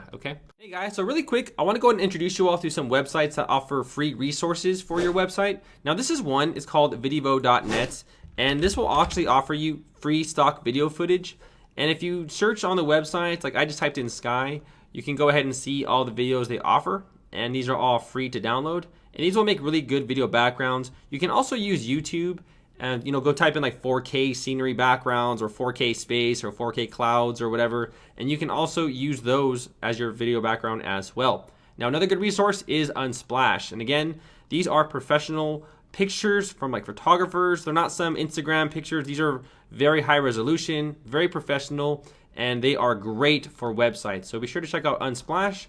that, okay? Hey guys, so really quick, I want to go ahead and introduce you all to some websites that offer free resources for your website. Now this is one, it's called videvo.net, and this will actually offer you free stock video footage. And if you search on the website, like I just typed in Sky, you can go ahead and see all the videos they offer, and these are all free to download. And these will make really good video backgrounds. You can also use YouTube and go type in like 4K scenery backgrounds or 4K space or 4K clouds or whatever, and you can also use those as your video background as well. Now another good resource is Unsplash, and again, these are professional pictures from like photographers. They're not some Instagram pictures. These are very high resolution, very professional, and they are great for websites. So be sure to check out Unsplash.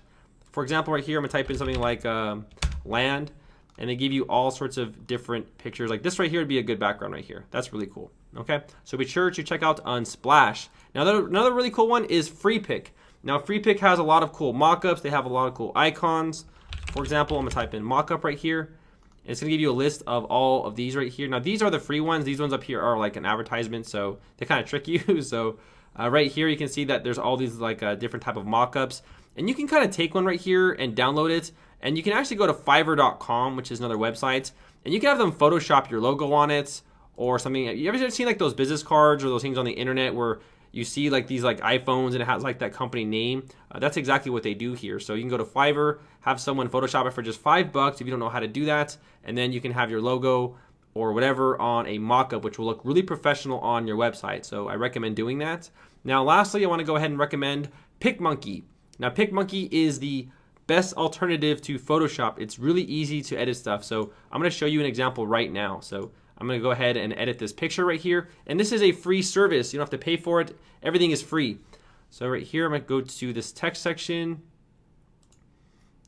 For example, right here, I'm gonna type in something like land, and they give you all sorts of different pictures. Like this right here would be a good background right here. That's really cool, okay? So be sure to check out Unsplash. Now another really cool one is FreePic. Now FreePic has a lot of cool mockups. They have a lot of cool icons. For example, I'm gonna type in mockup right here. And it's gonna give you a list of all of these right here. Now these are the free ones. These ones up here are like an advertisement, so they kind of trick you. So right here you can see that there's all these like different type of mockups. And you can kind of take one right here and download it. And you can actually go to fiverr.com, which is another website, and you can have them Photoshop your logo on it or something. You ever seen like those business cards or those things on the internet where you see like these like iPhones and it has like that company name? That's exactly what they do here. So you can go to Fiverr, have someone Photoshop it for just $5 if you don't know how to do that, and then you can have your logo or whatever on a mock-up, which will look really professional on your website. So I recommend doing that. Now lastly, I want to go ahead and recommend PicMonkey. Now PicMonkey is the best alternative to Photoshop. It's really easy to edit stuff. So I'm going to show you an example right now. So I'm going to go ahead and edit this picture right here. And this is a free service. You don't have to pay for it. Everything is free. So right here, I'm going to go to this text section.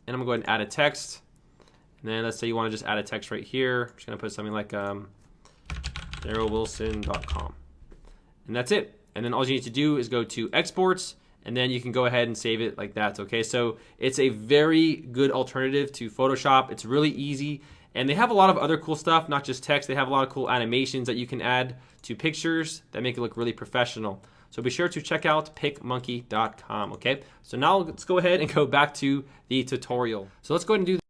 And I'm going to go ahead and add a text. And then let's say you want to just add a text right here. I'm just going to put something like darylwilson.com. And that's it. And then all you need to do is go to exports, and then you can go ahead and save it like that, okay? So it's a very good alternative to Photoshop. It's really easy, and they have a lot of other cool stuff, not just text. They have a lot of cool animations that you can add to pictures that make it look really professional. So be sure to check out picmonkey.com, okay? So now let's go ahead and go back to the tutorial. So let's go ahead and do